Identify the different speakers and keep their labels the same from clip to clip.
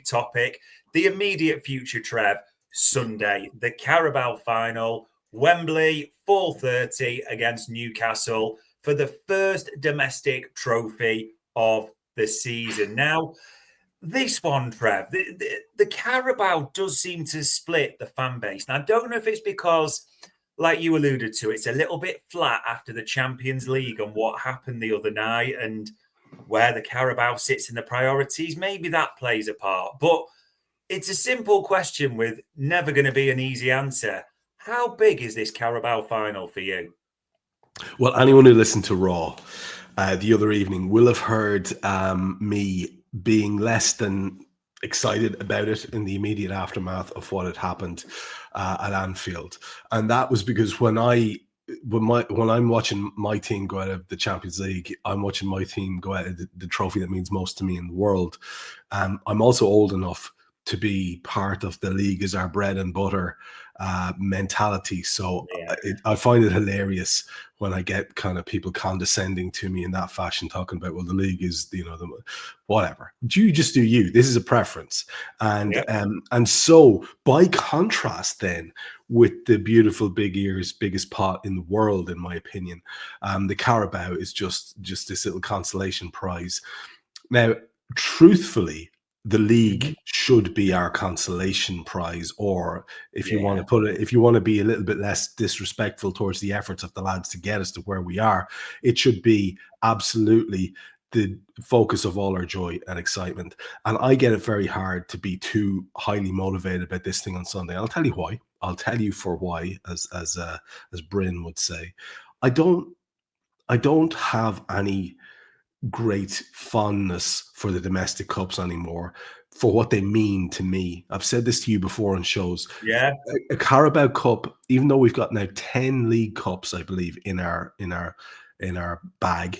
Speaker 1: big topic. The immediate future, Trev, Sunday, the Carabao final, Wembley, 4:30 against Newcastle for the first domestic trophy of the season. Now, this one, Trev, the Carabao does seem to split the fan base. Now, I don't know if it's because, like you alluded to, it's a little bit flat after the Champions League and what happened the other night and where the Carabao sits in the priorities. Maybe that plays a part. But it's a simple question with never going to be an easy answer. How big is this Carabao final for you?
Speaker 2: Well, anyone who listened to Raw the other evening will have heard me being less than excited about it in the immediate aftermath of what had happened at Anfield. And that was because when I'm watching my team go out of the Champions League, I'm watching my team go out of the trophy that means most to me in the world. I'm also old enough to be part of the league as our bread and butter mentality. So I find it hilarious when I get kind of people condescending to me in that fashion, talking about, well, the league is, whatever. You just do you. This is a preference. And so by contrast then with the beautiful big ears, biggest pot in the world, in my opinion, the Carabao is just this little consolation prize. Now, truthfully, the league should be our consolation prize, or if you want to put it, if you want to be a little bit less disrespectful towards the efforts of the lads to get us to where we are, it should be absolutely the focus of all our joy and excitement. And I get it very hard to be too highly motivated about this thing on Sunday. I'll tell you why. I'll tell you for why, as Bryn would say. I don't have any great fondness for the domestic cups anymore, for what they mean to me. I've said this to you before on shows.
Speaker 1: Yeah,
Speaker 2: a Carabao Cup, even though we've got now 10 league cups, I believe, in our bag.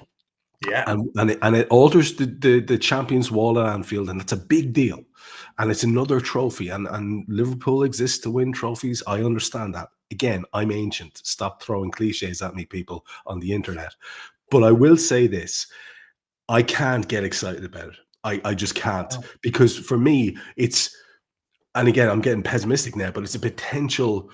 Speaker 1: Yeah,
Speaker 2: and it alters the Champions Wall at Anfield, and it's a big deal. And it's another trophy, and Liverpool exists to win trophies. I understand that. Again, I'm ancient. Stop throwing cliches at me, people on the internet. But I will say this. I can't get excited about it. I just can't, because for me, it's, and again, I'm getting pessimistic now, but it's a potential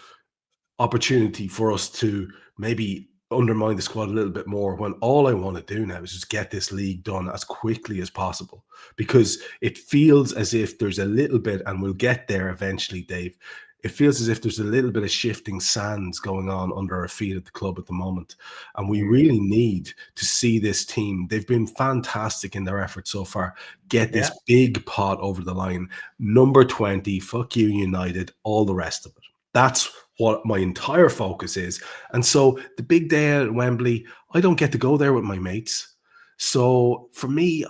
Speaker 2: opportunity for us to maybe undermine the squad a little bit more, when all I want to do now is just get this league done as quickly as possible, because it feels as if there's a little bit, and we'll get there eventually, Dave. It feels as if there's a little bit of shifting sands going on under our feet at the club at the moment. And we really need to see this team. They've been fantastic in their efforts so far. Get this big pot over the line. Number 20, fuck you, United, all the rest of it. That's what my entire focus is. And so the big day at Wembley, I don't get to go there with my mates. So for me,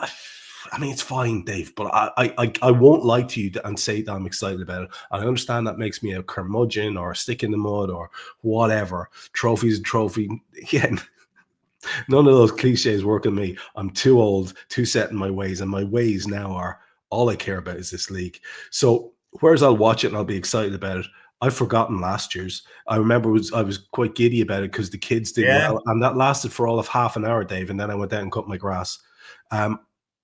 Speaker 2: I mean, it's fine, Dave, but I won't lie to you and say that I'm excited about it. I understand that makes me a curmudgeon or a stick in the mud or whatever. Trophy's a trophy. Again, none of those cliches work on me. I'm too old, too set in my ways, and my ways now are all I care about is this league. So whereas I'll watch it and I'll be excited about it, I've forgotten last year's. I remember I was quite giddy about it because the kids did well, and that lasted for all of half an hour, Dave, and then I went out and cut my grass.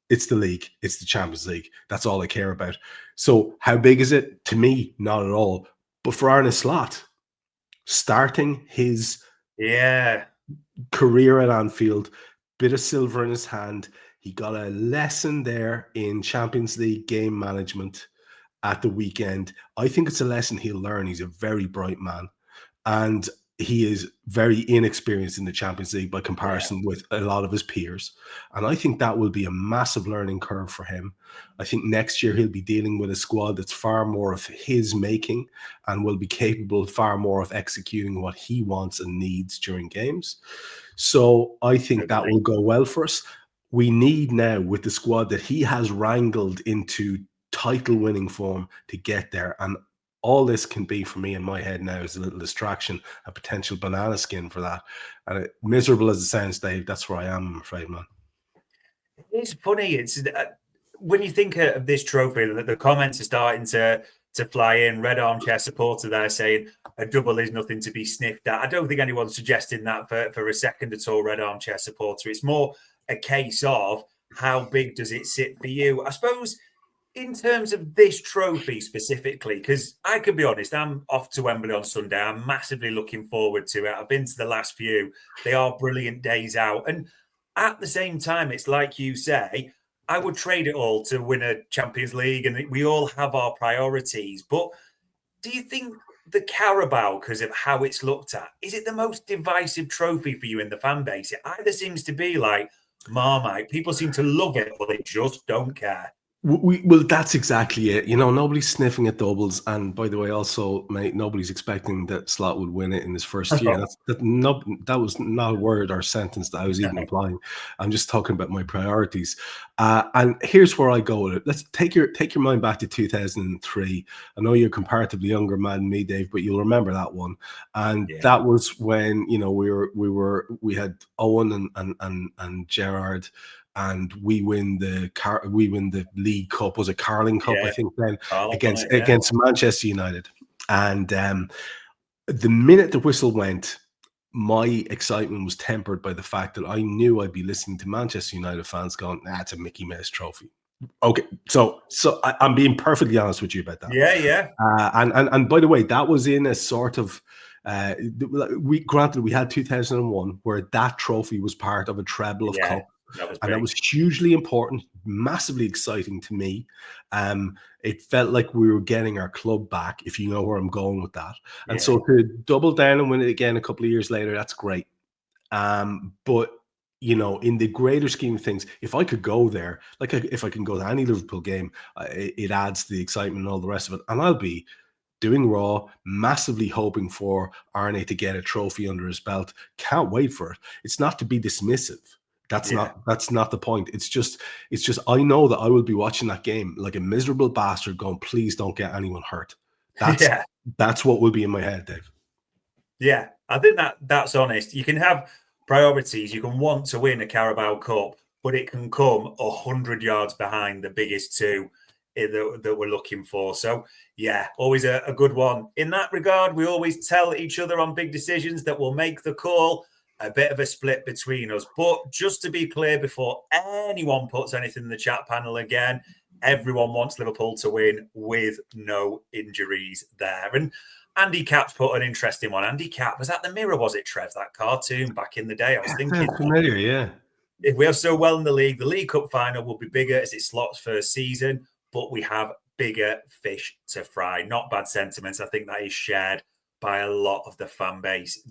Speaker 2: It's the league. It's the Champions League. That's all I care about. So how big is it? To me, not at all. But for Arne Slot, starting his career at Anfield, bit of silver in his hand. He got a lesson there in Champions League game management at the weekend. I think it's a lesson he'll learn. He's a very bright man. And he is very inexperienced in the Champions League by comparison with a lot of his peers. And I think that will be a massive learning curve for him. I think next year he'll be dealing with a squad that's far more of his making and will be capable far more of executing what he wants and needs during games. So I think that will go well for us. We need now, with the squad that he has wrangled into title-winning form, to get there. And all this can be for me in my head now is a little distraction, a potential banana skin for that. And miserable as it sounds, Dave, that's where I am, I'm afraid, man.
Speaker 1: It's funny. It's when you think of this trophy, the comments are starting to fly in. Red Armchair supporter there saying a double is nothing to be sniffed at. I don't think anyone's suggesting that for a second at all, Red Armchair supporter. It's more a case of how big does it sit for you? I suppose In terms of this trophy specifically, because I can be honest, I'm off to Wembley on Sunday. I'm massively looking forward to it. I've been to the last few. They are brilliant days out. And at the same time, it's like you say, I would trade it all to win a Champions League, and we all have our priorities. But do you think the Carabao, because of how it's looked at, is it the most divisive trophy for you in the fan base? It either seems to be like Marmite. People seem to love it, or they just don't care.
Speaker 2: Well, that's exactly it. You know, nobody's sniffing at doubles, and by the way, also, mate, nobody's expecting that Slot would win it in his first year. That was not a word or sentence that I was even implying. I'm just talking about my priorities. And here's where I go with it. Let's take your mind back to 2003. I know you're a comparatively younger man than me, Dave, but you'll remember that one. And that was when, you know, we had Owen and Gerard. And we win the League Cup. Was it Carling Cup? I think then against Manchester United. And the minute the whistle went, my excitement was tempered by the fact that I knew I'd be listening to Manchester United fans going, "It's a Mickey Mouse trophy." Okay, so I'm being perfectly honest with you about that.
Speaker 1: Yeah.
Speaker 2: And by the way, that was in a sort of. We had 2001 where that trophy was part of a treble of cup. That was hugely important, massively exciting to me. It felt like we were getting our club back, if you know where I'm going with that. And so to double down and win it again a couple of years later, that's great. But, you know, in the greater scheme of things, if I could go there, like if I can go to any Liverpool game, it adds the excitement and all the rest of it. And I'll be doing Raw, massively hoping for Arne to get a trophy under his belt. Can't wait for it. It's not to be dismissive. That's not the point. It's just I know that I will be watching that game like a miserable bastard going, please don't get anyone hurt. That's what will be in my head, Dave.
Speaker 1: Yeah, I think that's honest. You can have priorities. You can want to win a Carabao Cup, but it can come 100 yards behind the biggest two that we're looking for. So, yeah, always a good one. In that regard, we always tell each other on big decisions that we'll make the call. A bit of a split between us. But just to be clear, before anyone puts anything in the chat panel again, everyone wants Liverpool to win with no injuries there. And Andy Cap's put an interesting one. Andy Cap, was that the Mirror, was it, Trev? That cartoon back in the day? I was thinking.
Speaker 2: Familiar, yeah.
Speaker 1: If we are so well in the League Cup final will be bigger as it slots first season, but we have bigger fish to fry. Not bad sentiments. I think that is shared by a lot of the fan base